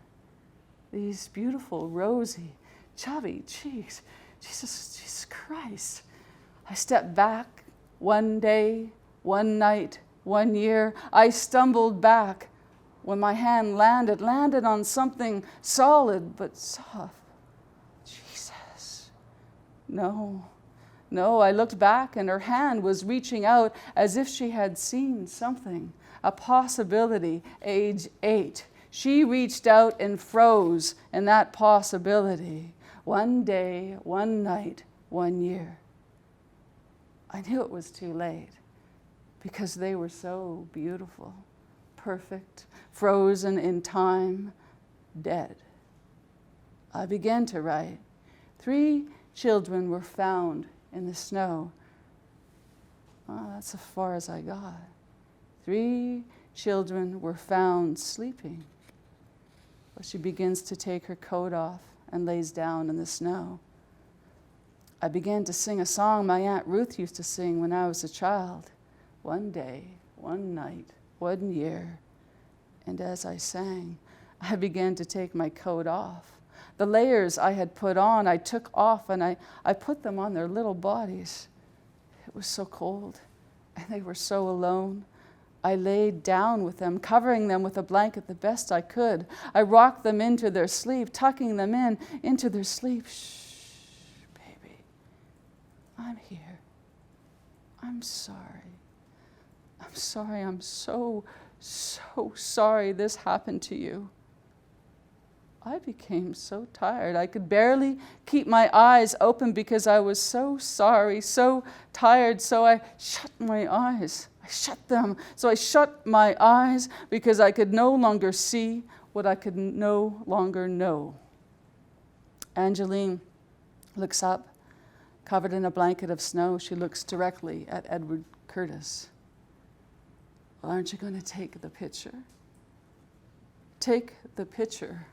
These beautiful, rosy, chubby cheeks. Jesus Christ. I stepped back 1 day, 1 night, 1 year. I stumbled back when my hand landed on something solid but soft. Jesus. No, I looked back, and her hand was reaching out as if she had seen something, a possibility, age 8. She reached out and froze in that possibility. 1 day, 1 night, 1 year. I knew it was too late because they were so beautiful, perfect, frozen in time, dead. I began to write. 3 children were found in the snow. Oh, that's as far as I got. 3 children were found sleeping. Well, she begins to take her coat off and lays down in the snow. I began to sing a song my Aunt Ruth used to sing when I was a child. 1 day, 1 night, 1 year. And as I sang, I began to take my coat off. The layers I had put on, I took off, and I put them on their little bodies. It was so cold, and they were so alone. I laid down with them, covering them with a blanket the best I could. I rocked them into their sleep, tucking them into their sleep. Shh, baby, I'm here. I'm sorry. I'm sorry. I'm so sorry this happened to you. I became so tired. I could barely keep my eyes open because I was so sorry, so tired. So I shut my eyes. I shut them. So I shut my eyes because I could no longer see what I could no longer know. Angeline looks up, covered in a blanket of snow. She looks directly at Edward Curtis. Well, aren't you going to take the picture? Take the picture.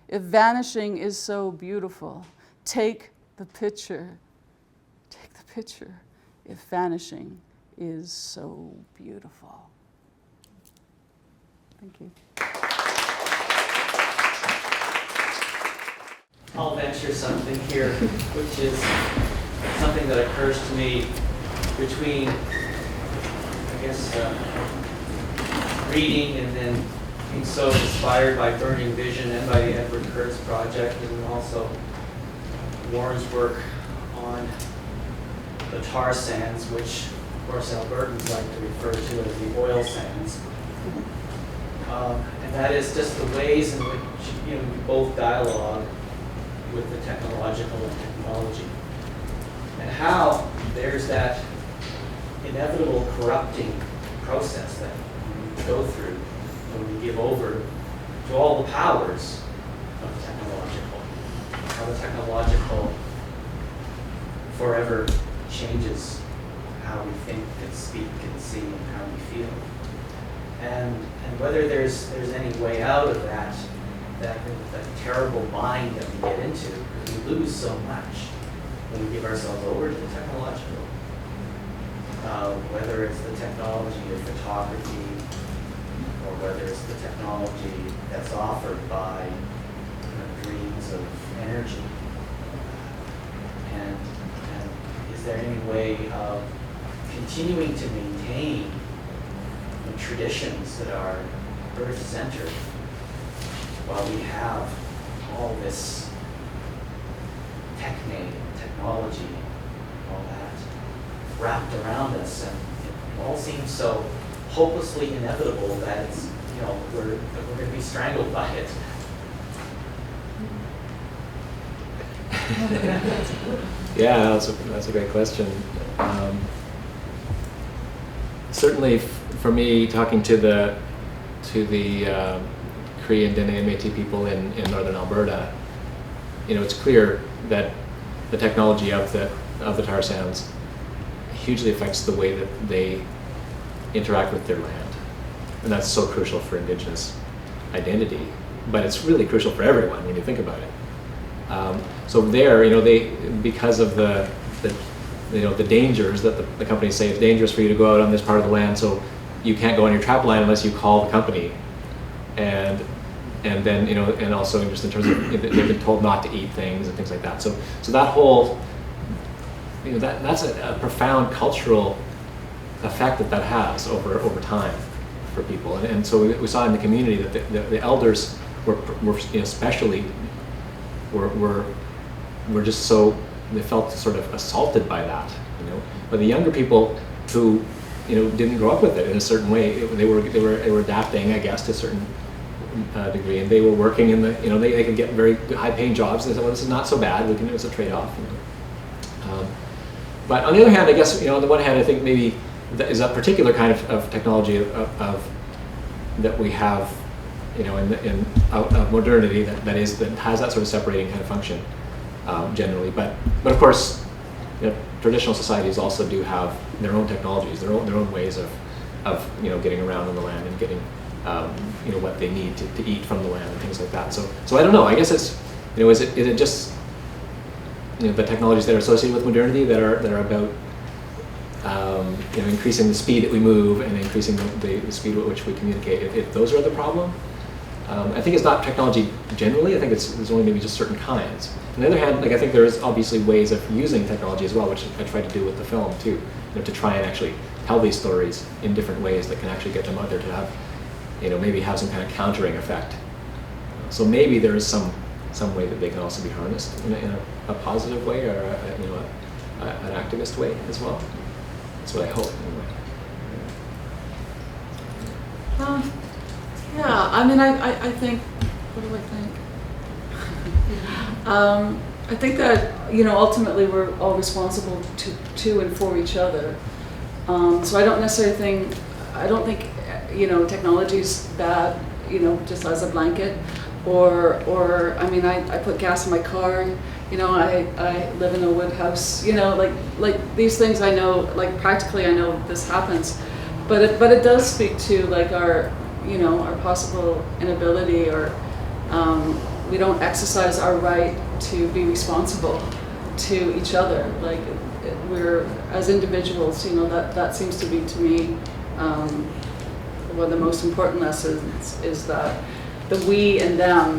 If vanishing is so beautiful, take the picture. Take the picture. If vanishing is so beautiful. Thank you. I'll venture something here, which is something that occurs to me between, I guess, reading and then being so inspired by Burning Vision and by the Edward Curtis Project, and also Warren's work on the tar sands, which of course Albertans like to refer to as the oil sands. And that is just the ways in which we both dialogue with the technological and technology. And how there's that inevitable corrupting process that we go through when we give over to all the powers of the technological. How the technological forever changes how we think and speak and see and how we feel. And whether there's any way out of that terrible bind that we get into, because we lose so much when we give ourselves over to the technological. Whether it's the technology of photography, or whether it's the technology that's offered by dreams of energy. And is there any way of continuing to maintain the traditions that are earth-centered while we have all this technology, all that wrapped around us, and it all seems so hopelessly inevitable that it's, we're going to be strangled by it. Yeah, that's a great question. Certainly, for me, talking to the Cree and Dene Métis people in northern Alberta, it's clear that the technology of the tar sands hugely affects the way that they interact with their land, and that's so crucial for Indigenous identity. But it's really crucial for everyone when you think about it. So there, they, because of the dangers that the companies say it's dangerous for you to go out on this part of the land, so you can't go on your trap line unless you call the company, and then and also just in terms of they've been told not to eat things and things like that. So that whole that's a profound cultural effect that has over time for people, and so we saw in the community that the elders were especially were just so, they felt sort of assaulted by that, but the younger people who didn't grow up with it in a certain way, they were adapting, I guess, to a certain degree, and they were working in the they could get very high paying jobs, and they said, well, this is not so bad, it's a trade-off. But on the other hand, I guess on the one hand, I think maybe that is a particular kind of technology of that we have in modernity that has that sort of separating kind of function generally, but of course traditional societies also do have their own technologies, their own ways of getting around on the land and getting what they need to eat from the land and things like that. So I don't know. I guess it's is it just the technologies that are associated with modernity that are about increasing the speed that we move and increasing the speed at which we communicate. If those are the problem, I think it's not technology generally. I think there's only maybe just certain kinds. On the other hand, I think there is obviously ways of using technology as well, which I tried to do with the film too, to try and actually tell these stories in different ways that can actually get them out there to have, maybe have some kind of countering effect. So maybe there is some way that they can also be harnessed in a positive way, or an activist way as well. That's what I hope. Yeah, I mean, I think, what do I think? I think that, ultimately we're all responsible to and for each other. So I don't necessarily think, technology's bad, just as a blanket. Or I mean, I put gas in my car, I live in a wood house, like these things I know, like practically I know this happens. But it does speak to like our possible inability, or we don't exercise our right to be responsible to each other. Like we're, as individuals, that seems to be, to me, one of the most important lessons is that the we and them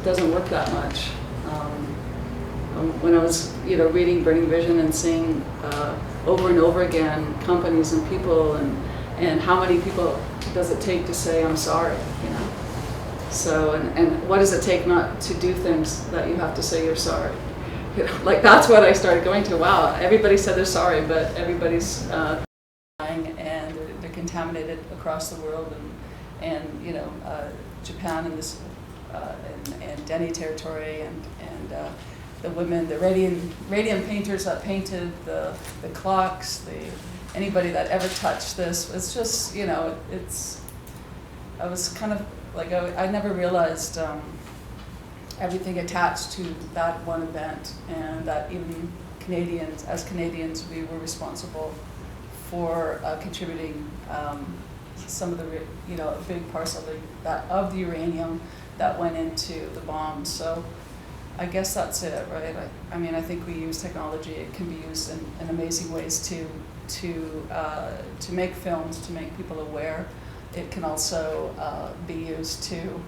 doesn't work that much. When I was reading Burning Vision and seeing over and over again companies and people and how many people does it take to say I'm sorry, So and what does it take not to do things that you have to say you're sorry? Like that's what I started going to. Wow, everybody said they're sorry, but everybody's dying and they're contaminated across the world, and Japan and this and Denny territory and the women, the radium painters that painted the clocks, anybody that ever touched this. It's just I was kind of like I never realized everything attached to that one event, and that even as Canadians, we were responsible for contributing some of the a big parcel of the uranium that went into the bombs. So I guess that's it, right? I mean, I think we use technology. It can be used in amazing ways to make films, to make people aware. It can also be used to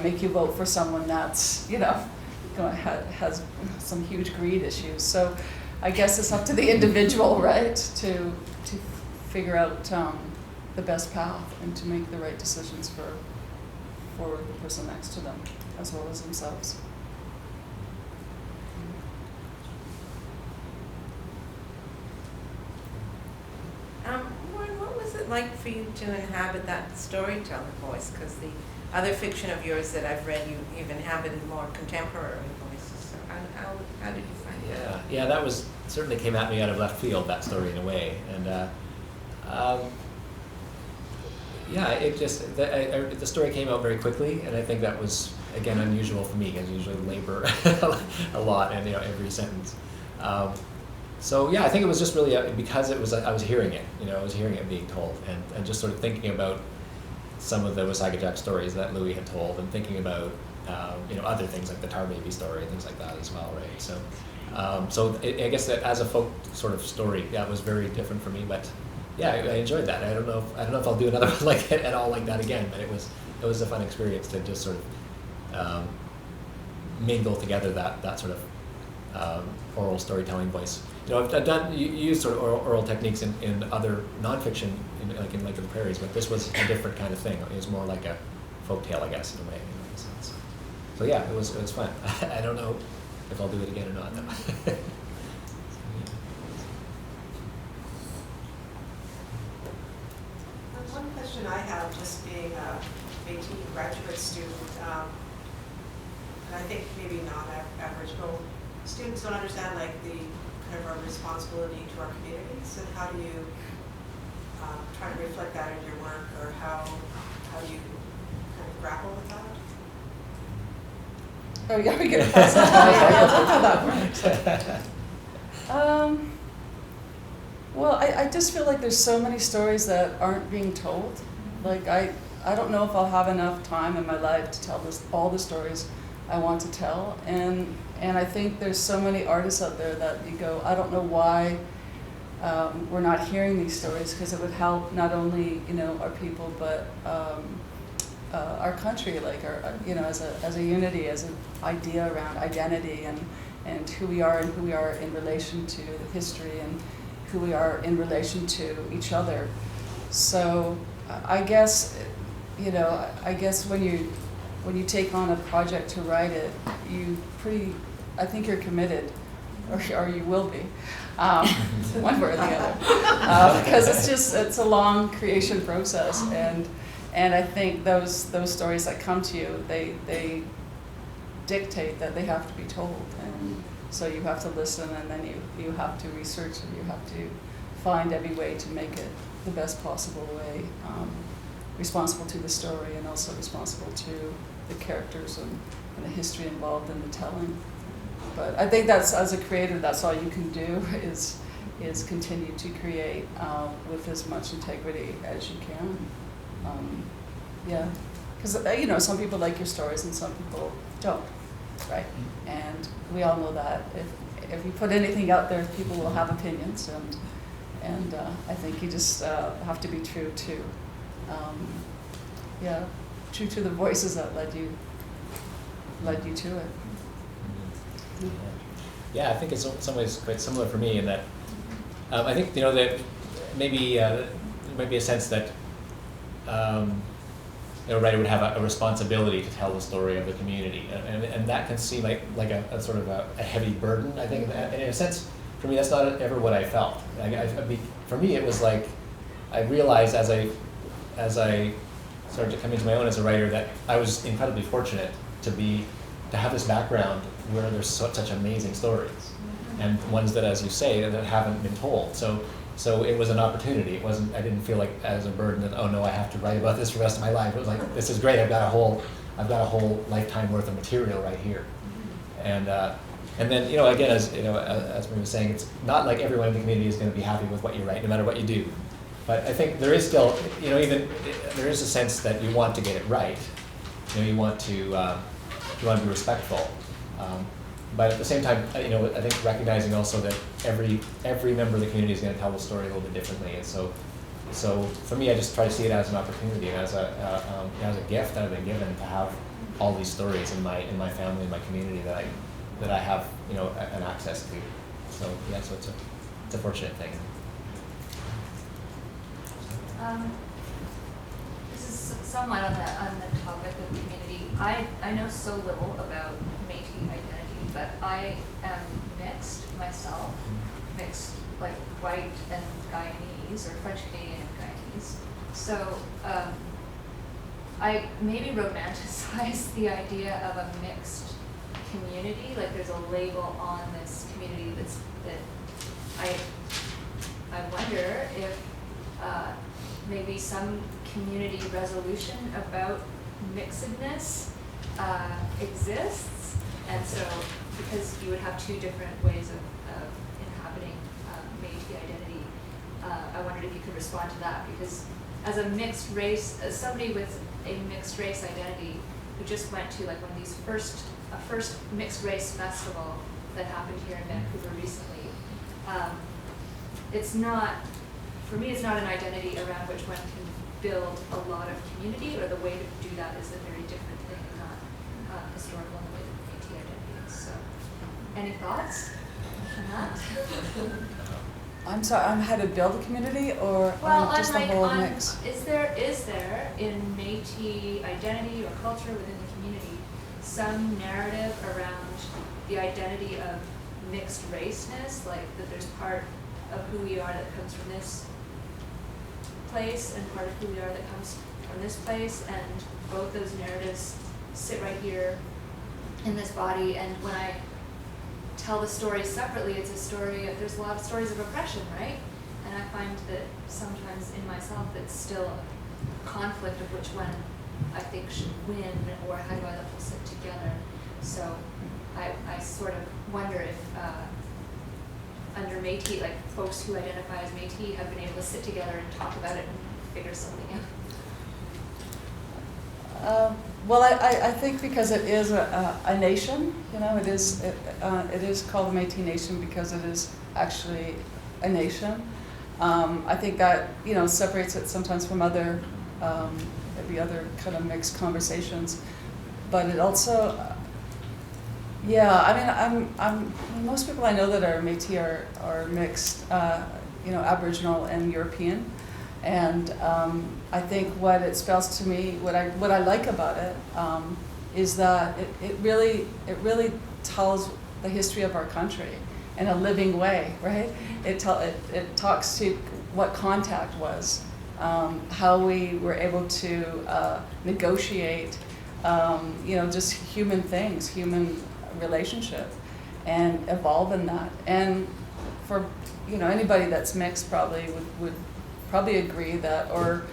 make you vote for someone that's has some huge greed issues. So I guess it's up to the individual, right, to figure out the best path and to make the right decisions for the person next to them as well as themselves. Warren, what was it like for you to inhabit that storyteller voice? Because the other fiction of yours that I've read, you've inhabited more contemporary voices. So how did you find that? Yeah, that was certainly came at me out of left field, that story, in a way, and it just the story came out very quickly, and I think that was again unusual for me, because I usually labor a lot and every sentence. So yeah, I think it was just really because it was I was hearing it, I was hearing it being told, and just sort of thinking about some of the Wasaga stories that Louis had told, and thinking about other things like the Tar Baby story and things like that as well, right? So I guess that as a folk sort of story, that was very different for me, but yeah, I enjoyed that. I don't know if I'll do another one like it at all like that again, but it was a fun experience to just sort of mingle together that sort of oral storytelling voice. I've done used sort of oral techniques in other nonfiction, like in the Prairies, but this was a different kind of thing. It was more like a folktale, I guess, in a way. In a sense. So yeah, it was fun. I don't know if I'll do it again or not, though. One question I have, just being a Métis graduate student, and I think maybe non-Aboriginal students don't understand the kind of our responsibility to our communities, and how do you try to reflect that in your work, or how do you kind of grapple with that? Oh yeah, we get past that. Well, I just feel like there's so many stories that aren't being told. Like I don't know if I'll have enough time in my life to tell all the stories I want to tell, and I think there's so many artists out there that you go, I don't know why we're not hearing these stories, because it would help not only our people, but our country, like our as a unity, as an idea around identity and who we are in relation to the history and who we are in relation to each other. So I guess, I guess when you take on a project to write it, I think you're committed, or you will be, one way or the other, because it's a long creation process, and I think those stories that come to you, they dictate that they have to be told, and so you have to listen, and then you have to research, and you have to find every way to make it the best possible way, responsible to the story and also responsible to the characters and the history involved in the telling. But I think that's, as a creator, that's all you can do is continue to create with as much integrity as you can. Yeah, because some people like your stories and some people don't, right? And we all know that if you put anything out there, people will have opinions, and I think you just have to be true to, true to the voices that led you to it. Yeah, I think it's in some ways quite similar for me in that I think that maybe there might be a sense that a writer would have a responsibility to tell the story of the community, and that can seem like a sort of a heavy burden. I think, and in a sense, for me, that's not ever what I felt. For me, it was like I realized as I started to come into my own as a writer that I was incredibly fortunate to have this background where there's such amazing stories, and ones that, as you say, that haven't been told. So it was an opportunity. It wasn't. I didn't feel like as a burden that, oh no, I have to write about this for the rest of my life. It was like, this is great. I've got a whole lifetime worth of material right here. And then again, as we were saying, it's not like everyone in the community is going to be happy with what you write, no matter what you do. But I think there is still, there is a sense that you want to get it right. You want to be respectful. But at the same time, I think recognizing also that every member of the community is going to tell the story a little bit differently, and so for me, I just try to see it as an opportunity and as a gift that I've been given to have all these stories in my family, in my community that I have an access to. So yeah, so it's a fortunate thing. This is somewhat on the topic of community. I know so little about Métis identity, but I am mixed myself, mixed like white and Guyanese, or French Canadian and Guyanese. So I maybe romanticize the idea of a mixed community, like there's a label on this community that I wonder if maybe some community resolution about mixedness exists, and so because you would have two different ways of inhabiting Métis identity, I wondered if you could respond to that, because as a mixed race, as somebody with a mixed race identity who just went to like one of these first mixed race festival that happened here in Vancouver recently, it's not, for me, it's not an identity around which one can build a lot of community, or the way to do that is a very different thing and not historical in the way that Métis identity is. So, any thoughts on that? I'm sorry, on how to build a community, or on just the whole mix? Is there in Métis identity or culture within the community some narrative around the identity of mixed raceness, like that there's part of who we are that comes from this place and part of who we are that comes from this place, and both those narratives sit right here in this body, and when I tell the story separately, it's a story of, there's a lot of stories of oppression, right? And I find that sometimes in myself it's still a conflict of which one I think should win, or how do I let them sit together. So I sort of wonder if under Métis, like folks who identify as Métis have been able to sit together and talk about it and figure something out. Well, I think because it is a nation, it is called the Métis Nation because it is actually a nation. I think that separates it sometimes from other maybe other kind of mixed conversations, but it also, yeah. I mean, most people I know that are Métis are mixed. Aboriginal and European. And I think what it spells to me, what I like about it, is that it really tells the history of our country in a living way, right? It talks to what contact was, how we were able to negotiate, just human things, human relationship, and evolve in that. And for anybody that's mixed probably would probably agree that, or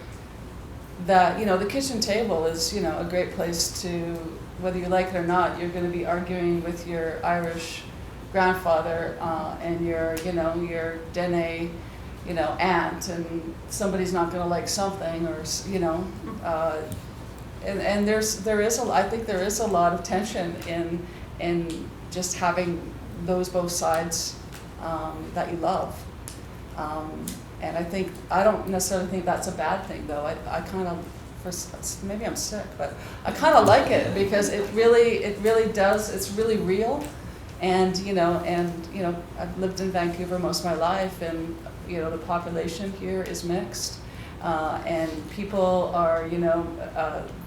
that the kitchen table is a great place to, whether you like it or not, you're going to be arguing with your Irish grandfather and your Dene aunt, and somebody's not going to like something, or and I think there is a lot of tension in just having those both sides that you love. And I don't necessarily think that's a bad thing, though. I kind of, maybe I'm sick, but I kind of like it because it really does. It's really real, and I've lived in Vancouver most of my life, and the population here is mixed, and people are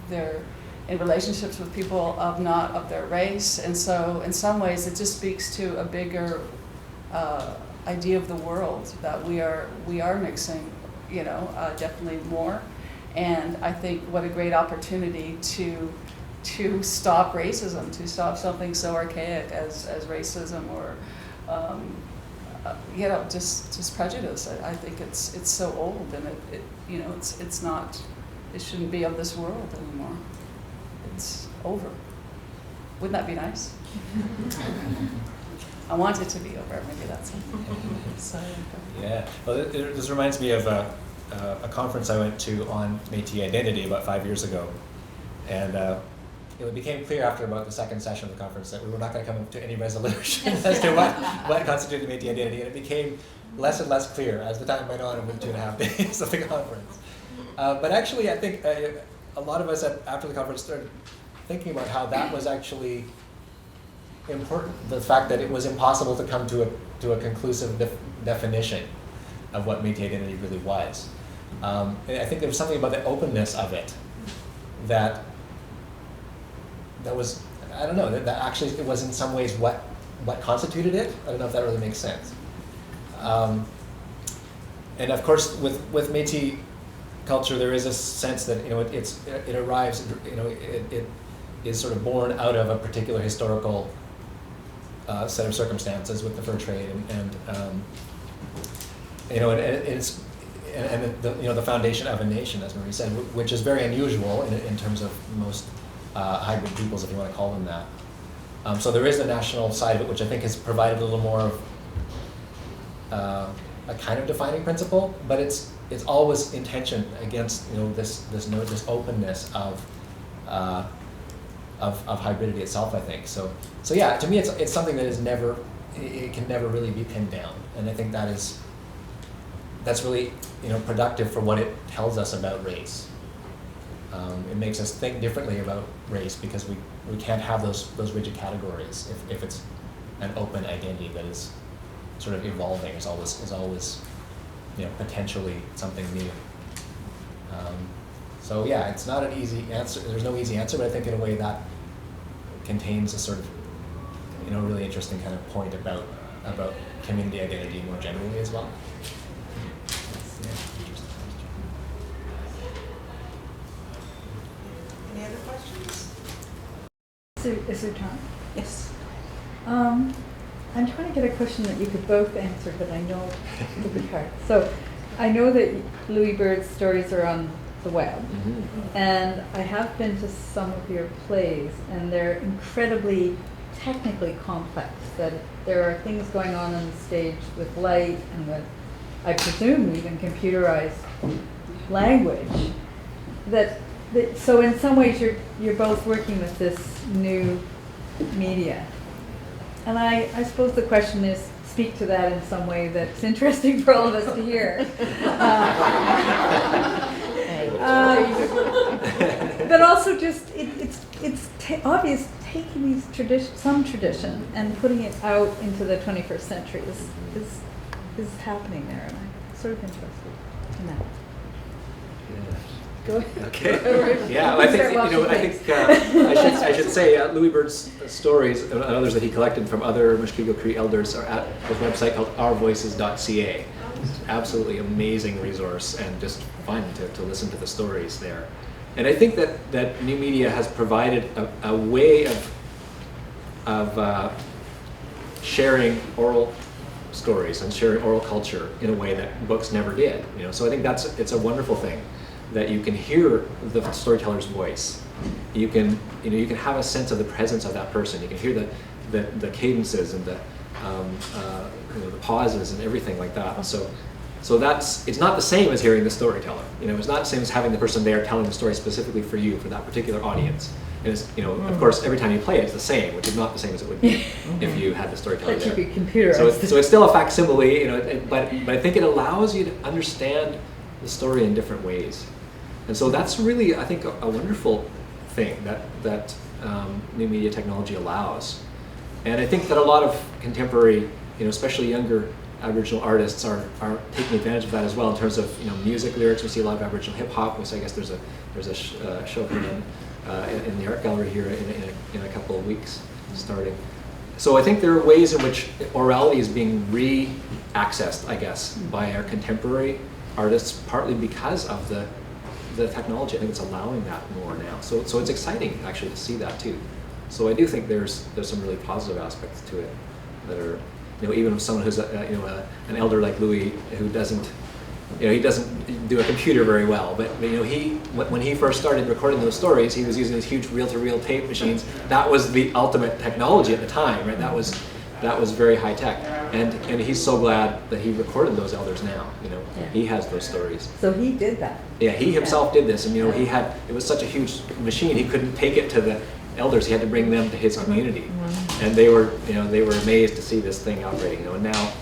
they're in relationships with people not of their race, and so in some ways it just speaks to a bigger idea of the world, that we are mixing, definitely more. And I think what a great opportunity to stop racism, to stop something so archaic as racism, or just prejudice. I think it's so old, and it's not, it shouldn't be of this world anymore. It's over. Wouldn't that be nice? I want it to be over. Maybe that's it. So, yeah. Well, this reminds me of a conference I went to on Métis identity about 5 years ago, and it became clear after about the second session of the conference that we were not going to come to any resolution as to what constituted Métis identity, and it became less and less clear as the time went on over the 2.5 days of the conference. But actually, I think a lot of us after the conference started thinking about how that was actually important. The fact that it was impossible to come to a conclusive definition of what Métis identity really was. And I think there was something about the openness of it that was, I don't know, that actually it was in some ways what constituted it. I don't know if that really makes sense. And of course, with Métis culture, there is a sense that it arrives, it is sort of born out of a particular historical set of circumstances with the fur trade, and it's the foundation of a nation, as Marie said, which is very unusual in terms of most hybrid peoples, if you want to call them that. So there is the national side of it, which I think has provided a little more of a kind of defining principle, but it's always in tension against this openness of hybridity itself, I think. So yeah, to me it's something that is never, it can never really be pinned down, and I think that's really productive for what it tells us about race. It makes us think differently about race because we can't have those rigid categories if it's an open identity that is sort of evolving, is always potentially something new. So yeah, it's not an easy answer. There's no easy answer, but I think in a way that contains a sort of really interesting kind of point about community identity more generally as well. Any other questions? Is there time? Yes. I'm trying to get a question that you could both answer, but I know it will be hard. So I know that Louis Bird's stories are on the web, and I have been to some of your plays, and they're incredibly technically complex, that there are things going on the stage with light and with, I presume, even computerized language, so in some ways you're both working with this new media. And I suppose the question is, speak to that in some way that's interesting for all of us to hear. But also just, it's obvious taking these some tradition and putting it out into the 21st century is happening there. And sort of interested in that. Yeah. Go ahead. Okay. Yeah, well, I think I should say Louis Bird's stories and others that he collected from other Mushkego Cree elders are at his website called ourvoices.ca. It's an absolutely amazing resource and just fun to listen to the stories there. And I think that new media has provided a way of sharing oral stories and sharing oral culture in a way that books never did. So I think it's a wonderful thing that you can hear the storyteller's voice. You can have a sense of the presence of that person. You can hear the cadences and the pauses and everything like that. So it's not the same as hearing the storyteller. It's not the same as having the person there telling the story specifically for you, for that particular audience. And it's, of course, every time you play it, it's the same, which is not the same as it would be if you had the storyteller That there. should be computerized. So it's still a facsimile, but I think it allows you to understand the story in different ways. And so that's really, I think, a wonderful thing that new media technology allows. And I think that a lot of contemporary, especially younger Aboriginal artists are taking advantage of that as well in terms of music lyrics. We see a lot of Aboriginal hip hop, which I guess there's a show coming in the art gallery here in a couple of weeks starting. So I think there are ways in which orality is being re-accessed, I guess, by our contemporary artists, partly because of the technology. I think it's allowing that more now. So it's exciting actually to see that too. So I do think there's some really positive aspects to it that are, even with someone who's an elder like Louis who doesn't, he doesn't do a computer very well, but when he first started recording those stories, he was using these huge reel-to-reel tape machines. That was the ultimate technology at the time, right? That was very high tech, and he's so glad that he recorded those elders now. He has those stories. So he did that. Yeah, he himself did this, and it was such a huge machine. He couldn't take it to the elders. He had to bring them to his community, and they were amazed to see this thing operating. And now,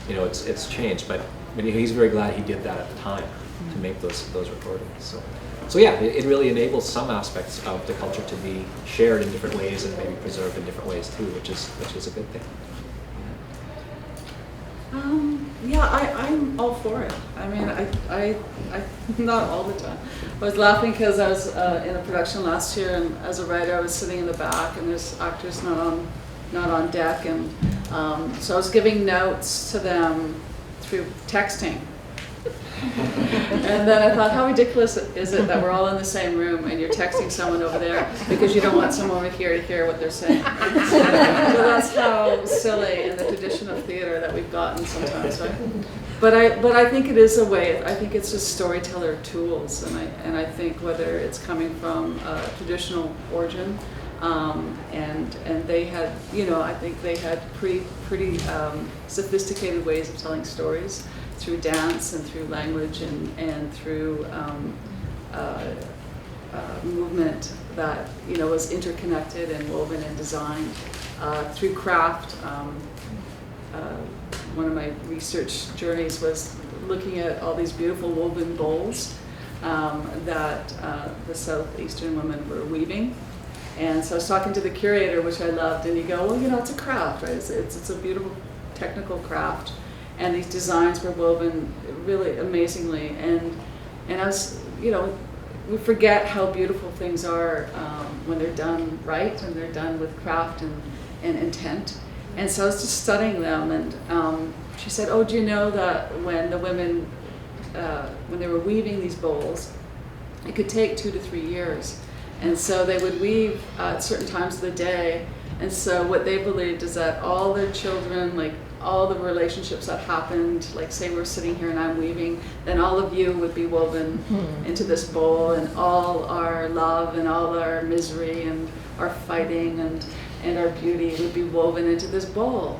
it's changed, but he's very glad he did that at the time to make those recordings. So yeah, it really enables some aspects of the culture to be shared in different ways and maybe preserved in different ways too, which is a good thing. I'm all for it. I mean, I not all the time. I was laughing because I was in a production last year, and as a writer, I was sitting in the back, and there's actors not on deck, and so I was giving notes to them through texting. And then I thought, how ridiculous is it that we're all in the same room and you're texting someone over there because you don't want someone over here to hear what they're saying. So that's how silly in the tradition of theater that we've gotten sometimes, right? But I think it is a way. I think it's just storyteller tools, and I think whether it's coming from a traditional origin, and they had, I think they had pretty sophisticated ways of telling stories through dance and through language and through movement that was interconnected and woven and designed through craft. One of my research journeys was looking at all these beautiful woven bowls that the southeastern women were weaving. And so I was talking to the curator, which I loved, and you go, well, it's a craft, right? It's a beautiful technical craft. And these designs were woven really amazingly. And I was, we forget how beautiful things are when they're done right and they're done with craft and intent. And so I was just studying them, and she said, oh, do you know that when the women, when they were weaving these bowls, it could take 2 to 3 years. And so they would weave at certain times of the day. And so what they believed is that all their children, like all the relationships that happened, like say we're sitting here and I'm weaving, then all of you would be woven into this bowl, and all our love and all our misery and our fighting and our beauty would be woven into this bowl.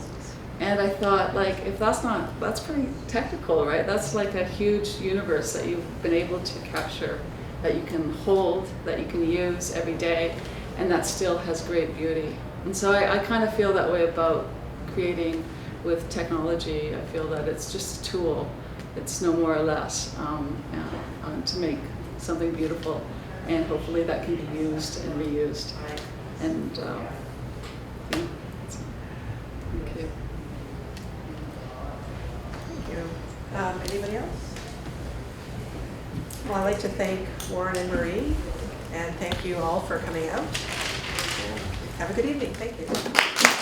And I thought, like, if that's pretty technical, right? That's like a huge universe that you've been able to capture, that you can hold, that you can use every day, and that still has great beauty. And so I kind of feel that way about creating with technology. I feel that it's just a tool. It's no more or less to make something beautiful, and hopefully that can be used and reused. And thank you. Thank you. Anybody else? Well, I'd like to thank Warren and Marie, and thank you all for coming out. And have a good evening. Thank you.